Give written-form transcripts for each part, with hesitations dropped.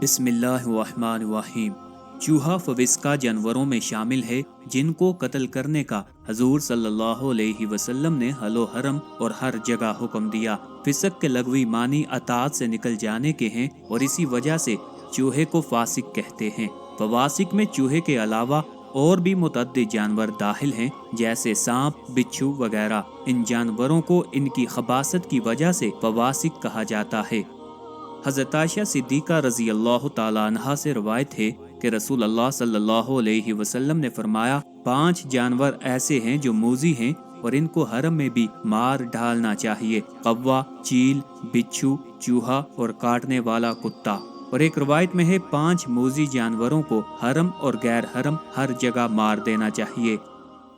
बिस्मिल्लाहिर्रहमानिर्रहीम। चूहा फविस्का जानवरों में शामिल है जिनको कत्ल करने का हजूर सल्लल्लाहु अलैहि वसल्लम ने हलो हरम और हर जगह हुक्म दिया। फिसक के लगवी मानी अतात से निकल जाने के हैं और इसी वजह से चूहे को फासिक कहते हैं। फवासिक में चूहे के अलावा और भी मुतअद्दिद जानवर दाखिल हैं, जैसे सांप, बिच्छू वगैरह। इन जानवरों को इनकी खबासत की वजह से फवासिक कहा जाता है। हज़रत आयशा सिद्दीक़ा रज़ी अल्लाह ताला अन्हा से रवायत है कि रसूल अल्लाह सल्लल्लाहु अलैहि वसल्लम ने फरमाया, 5 जानवर ऐसे हैं जो मूज़ी हैं और इनको हरम में भी मार डालना चाहिए। कौवा, चील, बिच्छू, चूहा और काटने वाला कुत्ता। और एक रवायत में है 5 मूज़ी जानवरों को हरम और गैर हरम हर जगह मार देना चाहिए।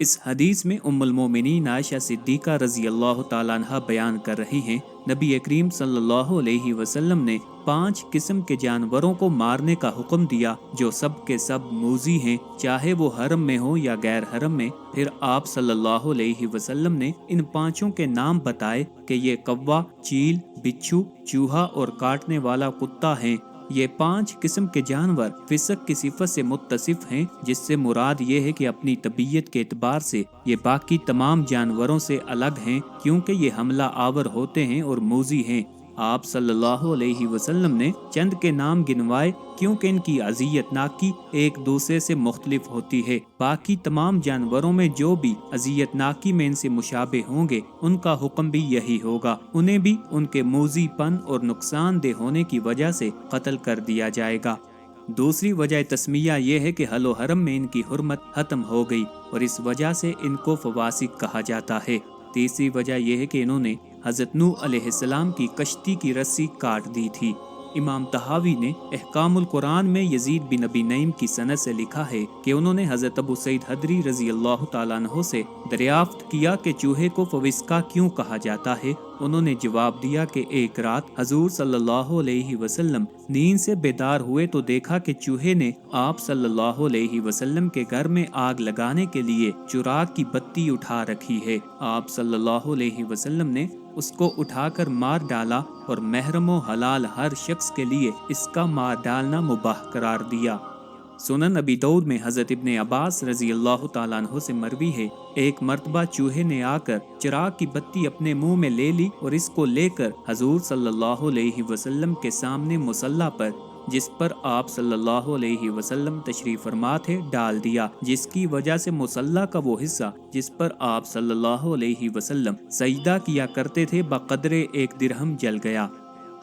इस हदीस में उम्मुल मोमिनीन आयशा सिद्दीक़ा रज़ी अल्लाह ताला अन्हा बयान कर रही हैं, नबी करीम सल्लल्लाहु अलैहि वसल्लम ने 5 किस्म के जानवरों को मारने का हुक्म दिया जो सब के सब मूज़ी हैं, चाहे वो हरम में हो या गैर हरम में। फिर आप सल्लल्लाहु अलैहि वसल्लम ने इन 5 के नाम बताए कि ये कौवा, चील, बिच्छू, चूहा और काटने वाला कुत्ता हैं। ये 5 किस्म के जानवर फिसक की सिफत से मुत्तसिफ हैं, जिससे मुराद ये है कि अपनी तबीयत के एतबार से ये बाकी तमाम जानवरों से अलग हैं, क्योंकि ये हमला आवर होते हैं और मूज़ी हैं। आप सल्लल्लाहु अलैहि वसल्लम ने चंद के नाम गिनवाए क्योंकि इनकी अज़ियतनाकी एक दूसरे से मुख्तलिफ होती है। बाकी तमाम जानवरों में जो भी अज़ियतनाकी में इनसे मुशाबे होंगे उनका हुक्म भी यही होगा। उन्हें भी उनके मूज़ीपन और नुकसानदेह होने की वजह से कत्ल कर दिया जाएगा। दूसरी वजह तस्मिया ये है कि हलो हरम में इनकी हुर्मत खत्म हो गई और इस वजह से इनको फवासिक कहा जाता है। तीसरी वजह यह है कि इन्होंने हज़रत नूह अलैहिस्सलाम की कश्ती की रस्सी काट दी थी। इमाम तहावी ने अहकामुल कुरान में यजीद बिन अबी नईम की सनद से लिखा है कि उन्होंने हज़रत अबू सईद हदरी रज़ी अल्लाह ताला अन्हु से दरियाफ्त किया कि चूहे को फविस्का क्यों कहा जाता है। उन्होंने जवाब दिया कि एक रात हजूर सल्लल्लाहु अलैहि वसल्लम नींद से बेदार हुए तो देखा कि चूहे ने आप सल्लल्लाहु अलैहि वसल्लम के घर में आग लगाने के लिए चिराग की बत्ती उठा रखी है। आप सल्लल्लाहु अलैहि वसल्लम ने उसको उठाकर मार डाला और महरम व हलाल हर शख्स के लिए इसका मार डालना मुबाह करार दिया। सुनन अबी दाऊद में हज़रत इब्ने अब्बास रज़ी अल्लाह ताला अन्हु से मरवी है, एक मर्तबा चूहे ने आकर चिराग की बत्ती अपने मुंह में ले ली और इसको लेकर हजूर सल्लल्लाहु अलैहि वसल्लम के सामने मुसल्ला पर, जिस पर आप सल्लल्लाहु अलैहि वसल्लम तशरीफ फरमा थे, डाल दिया, जिसकी वजह से मुसल्ला का वो हिस्सा जिस पर आप सल्लल्लाहु अलैहि वसल्लम सजदा किया करते थे बकदरे 1 दिरहम जल गया।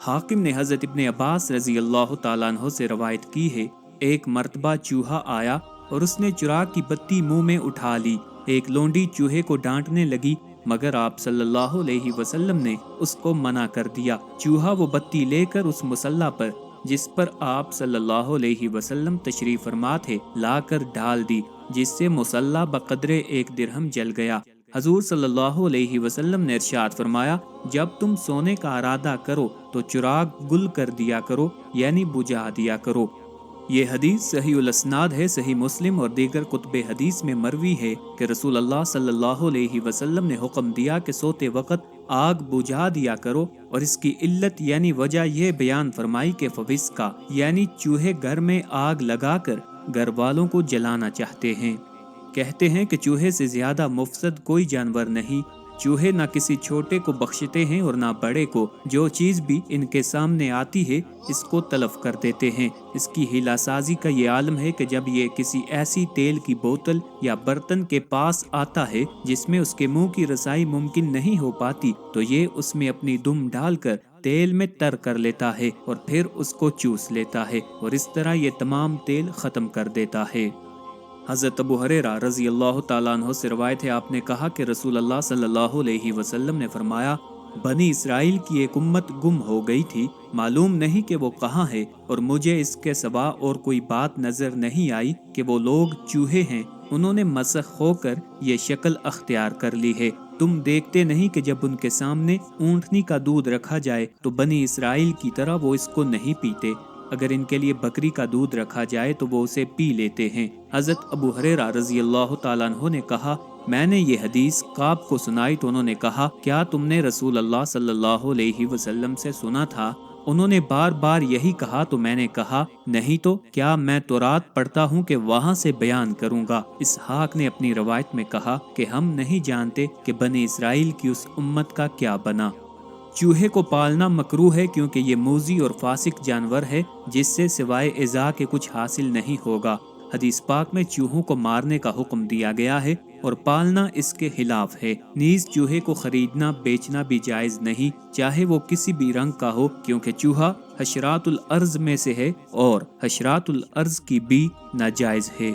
हाकिम ने हज़रत इब्ने अब्बास रज़ी अल्लाह ताला अन्हु से रवायत की है, एक मर्तबा चूहा आया और उसने चिराग की बत्ती मुंह में उठा ली। एक लोंडी चूहे को डांटने लगी, मगर आप सल्लल्लाहु अलैहि वसल्लम ने उसको मना कर दिया। चूहा वो बत्ती लेकर उस मुसल्ला पर जिस पर आप सल्लल्लाहु अलैहि वसल्लम तशरीफ फरमा थे लाकर डाल दी, जिससे मुसल्ला बकदरे 1 दिरहम जल गया। हजूर सल्लल्लाहु अलैहि वसल्लम ने इरशाद फरमाया, जब तुम सोने का इरादा करो तो चिराग गुल कर दिया करो, यानी बुझा दिया करो। ये हदीस सही उल असनाद है। सही मुस्लिम और दीगर कुतुब हदीस में मरवी है कि रसूल अल्लाह सल्लल्लाहु अलैहि वसल्लम ने हुक्म दिया कि सोते वक्त आग बुझा दिया करो, और इसकी इल्लत यानी वजह यह बयान फरमाई कि फविस्का यानी चूहे घर में आग लगाकर घर वालों को जलाना चाहते हैं। कहते हैं कि चूहे से ज्यादा मुफसद कोई जानवर नहीं। चूहे ना किसी छोटे को बख्शते हैं और ना बड़े को। जो चीज़ भी इनके सामने आती है इसको तलफ कर देते हैं। इसकी हिलासाजी का ये आलम है कि जब ये किसी ऐसी तेल की बोतल या बर्तन के पास आता है जिसमें उसके मुंह की रसाई मुमकिन नहीं हो पाती, तो ये उसमें अपनी दुम डालकर तेल में तर कर लेता है और फिर उसको चूस लेता है और इस तरह ये तमाम तेल ख़त्म कर देता है। हज़रत अबू हुरैरा रज़ी अल्लाह ताला अन्हु से रवायत है, आपने कहा कि रसूल अल्लाह सल्लल्लाहु अलैहि वसल्लम ने फरमाया, बनी इसराइल की एक उम्मत गुम हो गई थी, मालूम नहीं कि वो कहाँ है, और मुझे इसके सिवा और कोई बात नजर नहीं आई कि वो लोग चूहे हैं। उन्होंने मसख होकर ये शक्ल अख्तियार कर ली है। तुम देखते नहीं कि जब उनके सामने ऊँटनी का दूध रखा जाए तो बनी इसराइल की तरह वो इसको नहीं पीते, अगर इनके लिए बकरी का दूध रखा जाए तो वो उसे पी लेते हैं। हज़रत अबू हुरैरा रज़ी अल्लाह ताला अन्हु ने कहा, मैंने ये हदीस काब को सुनाई तो उन्होंने कहा, क्या तुमने रसूल अल्लाह सल्लल्लाहु अलैहि वसल्लम से सुना था? انہوں نے بار بار یہی کہا تو میں نے کہا نہیں تو کیا میں تورات پڑھتا ہوں کہ وہاں سے بیان کروں گا۔ اسحاق نے اپنی روایت میں کہا کہ ہم نہیں جانتے کہ بنی اسرائیل کی اس امت کا کیا بنا۔ چوہے کو پالنا مکروہ ہے کیونکہ یہ موذی اور فاسق جانور ہے جس سے سوائے ایذا کے کچھ حاصل نہیں ہوگا۔ حدیث پاک میں چوہوں کو مارنے کا حکم دیا گیا ہے اور پالنا اس کے خلاف ہے۔ نیز چوہے کو خریدنا بیچنا بھی جائز نہیں، چاہے وہ کسی بھی رنگ کا ہو، کیونکہ چوہا حشرات الارض میں سے ہے اور حشرات الارض کی بھی ناجائز ہے۔